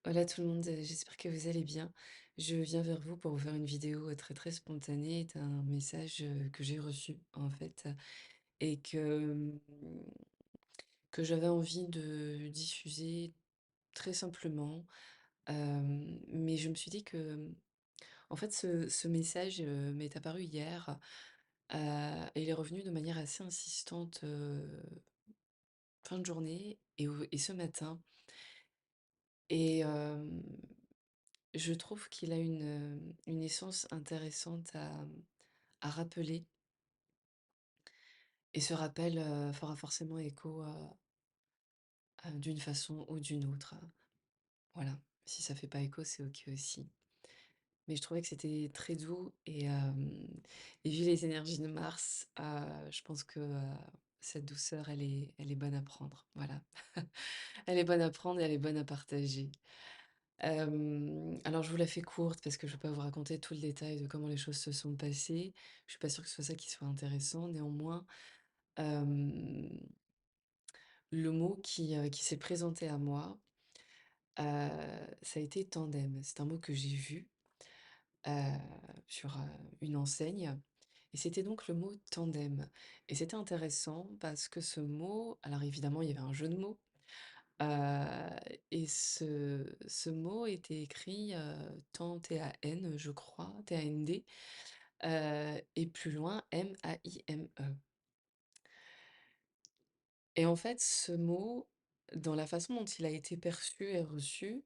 Hola tout le monde, j'espère que vous allez bien. Je viens vers vous pour vous faire une vidéo, très, très spontanée d'un message, que j'ai reçu en fait, et que j'avais envie de diffuser très simplement. Mais je me suis dit que, en fait ce message, m'est apparu hier, et il est revenu de manière assez insistante, fin de journée et ce matin. Et je trouve qu'il a une essence intéressante à rappeler, et ce rappel, fera forcément écho, d'une façon ou d'une autre. Voilà. Si ça fait pas écho, c'est OK aussi. Mais je trouvais que c'était très doux et vu les énergies de Mars, je pense que, cette douceur, elle est bonne à prendre, voilà. Elle est bonne à prendre et elle est bonne à partager. Alors je vous la fais courte parce que je ne vais pas vous raconter tout le détail de comment les choses se sont passées. Je suis pas sûre que ce soit ça qui soit intéressant. Néanmoins, hem, le mot qui s'est présenté à moi, ça a été tandem. C'est un mot que j'ai vu, heu, sur, une enseigne, et c'était donc le mot tandem, et c'était intéressant parce que ce mot, alors évidemment il y avait un jeu de mots, heu et ce mot était écrit, T-A-N, je crois, T-A-N-D, et plus loin M-A-I-M-E, et en fait, ce mot, dans la façon dont il a été perçu et reçu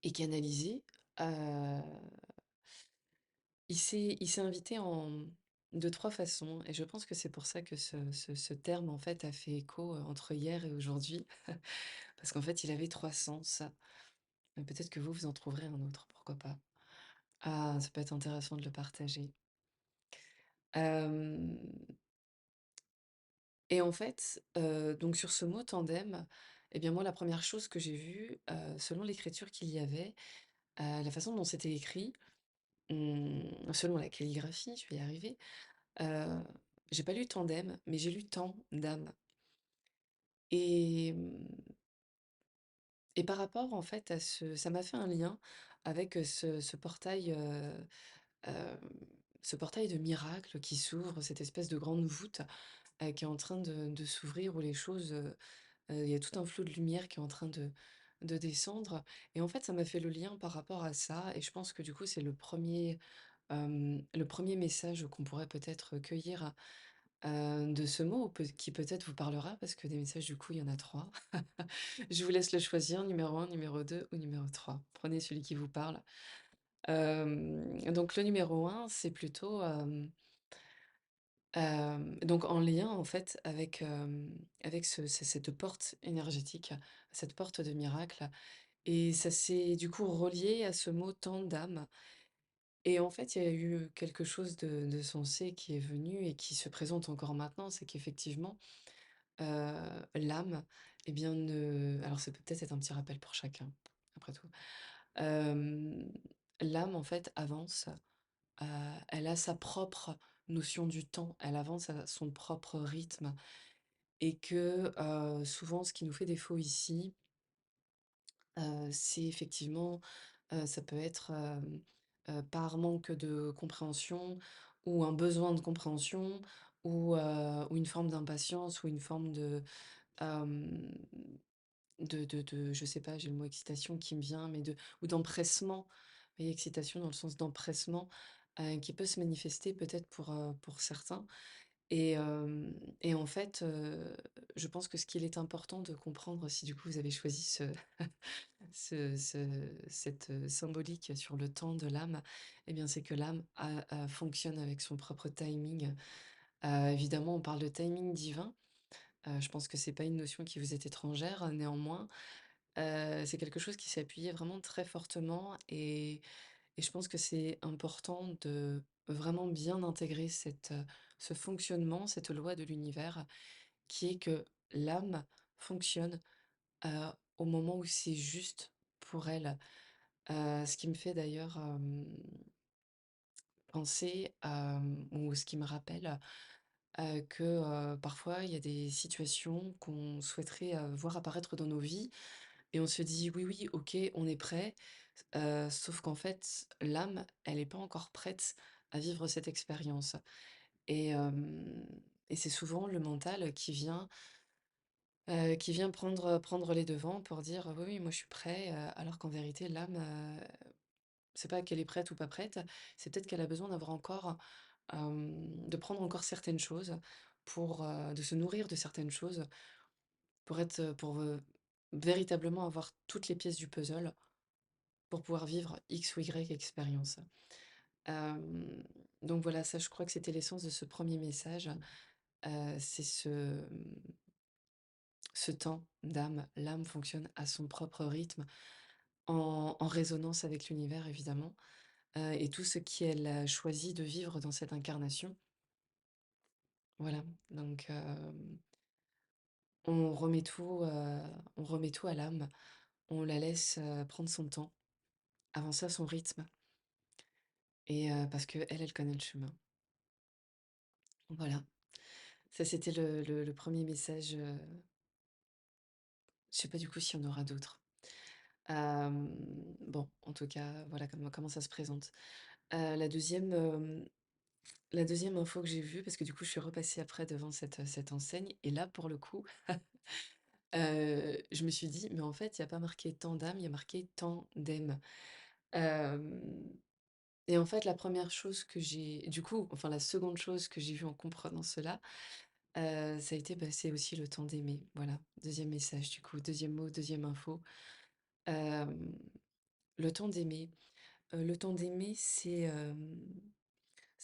et canalisé, heu, il s'est invité de 3 façons, et je pense que c'est pour ça que ce terme, en fait, a fait écho, entre hier et aujourd'hui, parce qu'en fait, il avait 3 sens. Peut-être que vous, vous en trouverez un autre, pourquoi pas? Ah, ça peut être intéressant de le partager. Hem Et en fait, donc sur ce mot tandem, et bien moi la première chose que j'ai vue, selon l'écriture qu'il y avait, la façon dont c'était écrit, selon la calligraphie, je vais y arriver, heu, j'ai pas lu tandem, mais j'ai lu tant d'âmes, et et par rapport en fait à ça m'a fait un lien avec, ce portail, hem, ce portail de miracle qui s'ouvre, cette espèce de grande voûte, qui est en train de s'ouvrir, où les choses, il y a tout un flot de lumière qui est en train de descendre, et en fait, ça m'a fait le lien par rapport à ça, et je pense que du coup, c'est le premier message qu'on pourrait peut-être cueillir, de ce mot, ou qui peut-être vous parlera, parce que des messages, du coup, il y en a 3. Je vous laisse le choisir, numéro 1, numéro 2 ou numéro 3. Prenez celui qui vous parle. Donc le numéro 1, c'est plutôt, donc en lien en fait avec cette porte énergétique, cette porte de miracle, et ça s'est du coup relié à ce mot «tant d'âme», et en fait, il y a eu quelque chose de sensé qui est venu et qui se présente encore maintenant. C'est qu'effectivement, l'âme, eh bien ne alors ça peut peut-être être un petit rappel pour chacun, après tout. Hem, L'âme en fait avance. Heu, Elle a sa propre notion du temps, elle avance à son propre rythme, et que, souvent ce qui nous fait défaut ici, c'est effectivement, ça peut être, par manque de compréhension, ou un besoin de compréhension, ou une forme d'impatience, ou une forme hem, de je sais pas, j'ai le mot excitation qui me vient, mais ou d'empressement. Et excitation dans le sens d'empressement, qui peut se manifester peut-être pour certains, et en fait, je pense que ce qu'il est important de comprendre, si du coup vous avez choisi cette, symbolique sur le temps de l'âme, eh bien c'est que l'âme fonctionne avec son propre timing. Évidemment on parle de timing divin, je pense que c'est pas une notion qui vous est étrangère, néanmoins, c'est quelque chose qui s'est appuyé vraiment très fortement, et je pense que c'est important de vraiment bien intégrer ce fonctionnement, cette loi de l'univers, qui est que l'âme fonctionne, au moment où c'est juste pour elle. Ce qui me fait d'ailleurs, penser, ou ce qui me rappelle, que, parfois il y a des situations qu'on souhaiterait, voir apparaître dans nos vies, et on se dit: «Oui, oui, OK, on est prêt», sauf qu'en fait, l'âme, elle est pas encore prête à vivre cette expérience et et c'est souvent le mental qui vient prendre les devants pour dire: «Oui, oui, moi je suis prêt», alors qu'en vérité l'âme, c'est pas qu'elle est prête ou pas prête, c'est peut-être qu'elle a besoin d'avoir encore, de prendre encore certaines choses pour, de se nourrir de certaines choses pour être, pour, véritablement avoir toutes les pièces du puzzle pour pouvoir vivre X ou Y expérience. Hem, donc voilà, ça je crois que c'était l'essence de ce premier message, c'est ce temps d'âme. L'âme fonctionne à son propre rythme, en résonance avec l'univers évidemment, et tout ce qu'elle a choisi de vivre dans cette incarnation. Voilà, donc on remet tout, on remet tout à l'âme, on la laisse, prendre son temps, avancer à son rythme et parce qu'elle, elle connaît le chemin. Voilà, ça c'était le 1er message, je sais pas du coup s'il y en aura d'autres. Bon, en tout cas, voilà comment ça se présente. La deuxième e la 2e info que j'ai vue, parce que du coup je suis repassée après devant cette enseigne et là pour le coup, je me suis dit: «Mais en fait il y a pas marqué tandem, il y a marqué tandem». Hem Et en fait la première chose que j'ai du coup, enfin la seconde chose que j'ai vue en comprenant cela, ça a été, bah, c'est aussi le temps d'aimer. Voilà, deuxième message du coup, deuxième mot, deuxième info. Hem, le temps d'aimer. Le temps d'aimer, c'est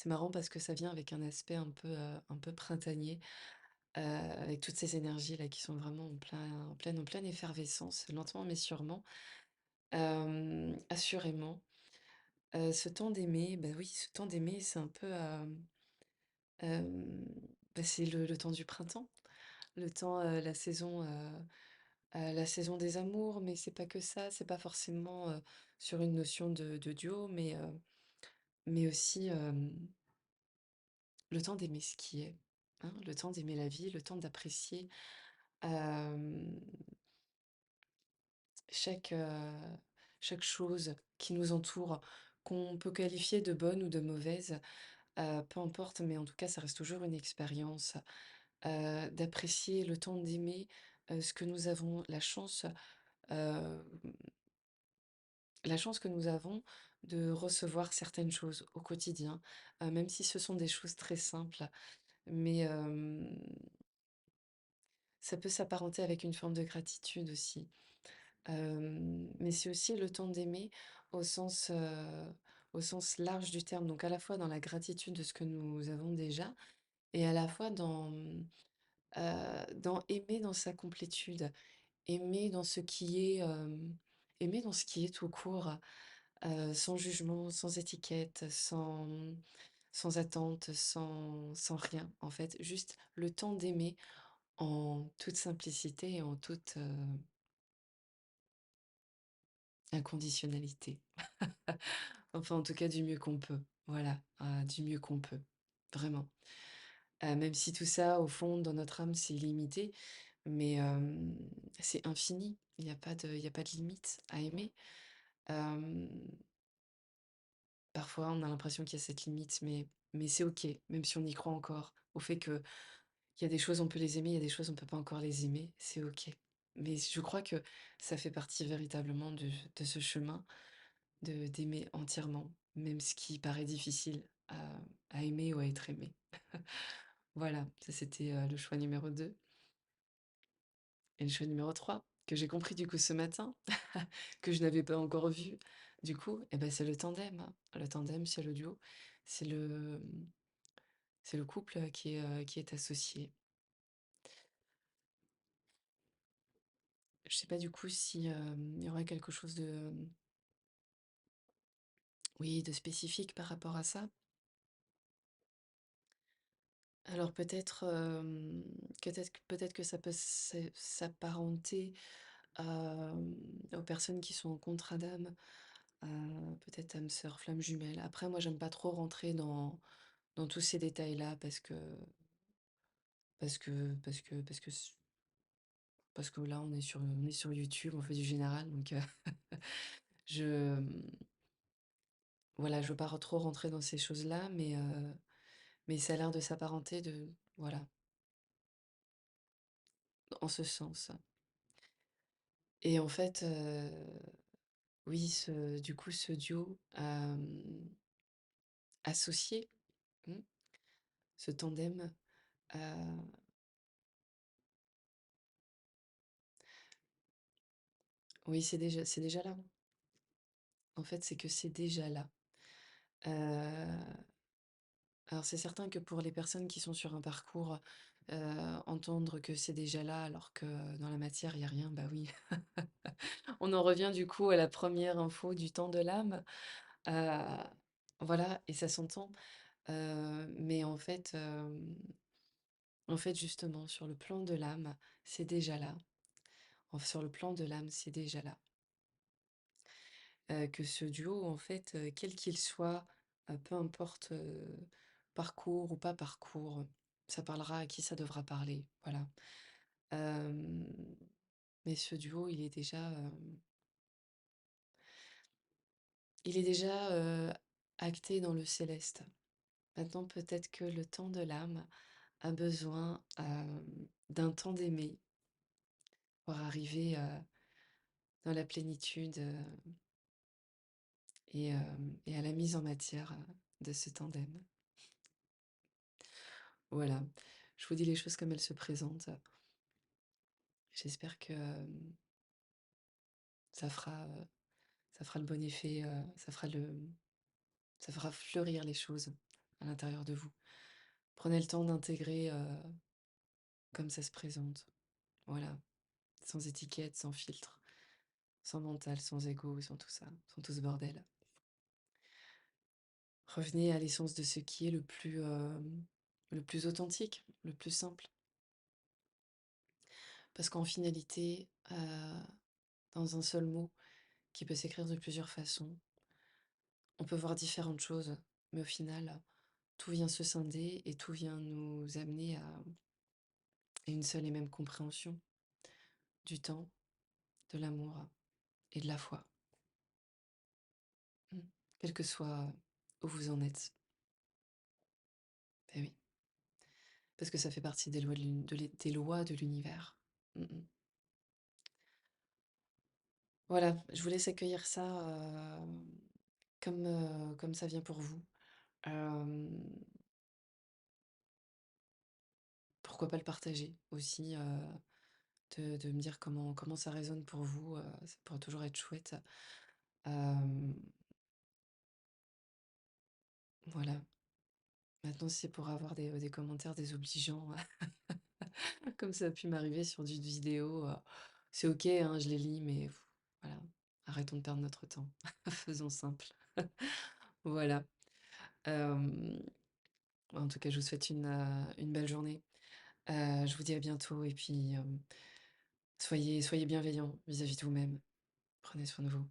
marrant parce que ça vient avec un aspect un peu printanier, avec toutes ces énergies-là qui sont vraiment en pleine effervescence, lentement mais sûrement. Assurément, ce temps d'aimer, bah, oui, ce temps d'aimer, c'est un peu, hem, bah, c'est le temps du printemps, le temps, la saison des amours, mais c'est pas que ça, c'est pas forcément, sur une notion de duo, mais aussi, le temps d'aimer ce qui est, hein, le temps d'aimer la vie, le temps d'apprécier, hem, chaque, chaque chose qui nous entoure, qu'on peut qualifier de bonne ou de mauvaise, peu importe, mais en tout cas, ça reste toujours une expérience, d'apprécier le temps d'aimer, ce que nous avons, heu, la chance que nous avons de recevoir certaines choses au quotidien, même si ce sont des choses très simples, mais ça peut s'apparenter avec une forme de gratitude aussi. Mais c'est aussi le temps d'aimer au au sens large du terme, donc à la fois dans la gratitude de ce que nous avons déjà et à la fois dans aimer dans sa complétude, aimer dans ce qui est, aimer dans ce qui est tout court, sans jugement, sans étiquette, sans attente, sans rien en fait. Juste le temps d'aimer en toute simplicité et en toute, inconditionnalité. Enfin, en tout cas, du mieux qu'on peut. Voilà, du mieux qu'on peut, vraiment. Même si tout ça, au fond, dans notre âme, c'est illimité, mais c'est infini. Il y a pas de limite à aimer. Hem, parfois, on a l'impression qu'il y a cette limite, mais c'est OK, même si on y croit encore, au fait qu'il y a des choses, on peut les aimer, il y a des choses, on peut pas encore les aimer, c'est OK. Mais je crois que ça fait partie véritablement de ce chemin de d'aimer entièrement, même ce qui paraît difficile à aimer ou à être aimé. Voilà, ça c'était, le choix numéro 2 et le choix numéro 3 que j'ai compris du coup ce matin, que je n'avais pas encore vu du coup, et ben c'est le tandem, hein. Le tandem, c'est le duo, c'est c'est le couple qui est associé. Je sais pas du coup si, il y aurait quelque chose de, oui, de spécifique par rapport à ça? Alors peut-être, peut-être que ça peut s'apparenter, aux personnes qui sont en contrat d'âme, peut-être âme sœur, flamme jumelle. Après moi j'aime pas trop rentrer dans tous ces détails-là parce que parce que là, on est sur YouTube, on fait du général, donc je, voilà, je veux pas trop rentrer dans ces choses-là, mais ça a l'air de s'apparenter voilà, en ce sens. Et en fait, oui, du coup, ce duo, associé, mmh, ce tandem, heu, oui, c'est déjà là. En fait, c'est que c'est déjà là. Heu, alors c'est certain que pour les personnes qui sont sur un parcours, entendre que c'est déjà là alors que dans la matière il y a rien, bah oui. On en revient du coup à la première info du temps de l'âme. Heu, voilà et ça s'entend, mais en fait justement sur le plan de l'âme, c'est déjà là. Sur le plan de l'âme, c'est déjà là. Que ce duo en fait, quel qu'il soit, peu importe, parcours ou pas parcours, ça parlera à qui ça devra parler, voilà. Hem, mais ce duo, il est déjà, acté dans le céleste. Maintenant peut-être que le temps de l'âme a besoin, d'un temps d'aimer pour arriver, dans la plénitude, et à la mise en matière, de ce tandem. Voilà, je vous dis les choses comme elles se présentent. J'espère que, ça fera, ça fera le bon effet, ça fera fleurir les choses à l'intérieur de vous. Prenez le temps d'intégrer, comme ça se présente. Voilà, sans étiquette, sans filtre, sans mental, sans ego, sans tout ça, sans tout ce bordel. Revenez à l'essence de ce qui est le plus authentique, le plus simple. Parce qu'en finalité, dans un seul mot qui peut s'écrire de plusieurs façons, on peut voir différentes choses, mais au final, tout vient se scinder et tout vient nous amener à une seule et même compréhension du temps, de l'amour et de la foi. Mmh. Quel que soit où vous en êtes. Eh oui, parce que ça fait partie des lois des lois de l'univers. Mmh mh. Voilà, je vous laisse accueillir ça, comme ça vient pour vous. Hem, Pourquoi pas le partager aussi, de me dire comment ça résonne pour vous, ça pourrait toujours être chouette. Hem, voilà. Maintenant, si c'est pour avoir des commentaires désobligeants, comme ça a pu m'arriver sur d'une vidéo, c'est OK, hein, je les lis, mais voilà, arrêtons de perdre notre temps. Faisons simple. Voilà. Hem, En tout cas, je vous souhaite une belle journée. Je vous dis à bientôt et puis, soyez bienveillants vis-à-vis de vous-même. Prenez soin de vous.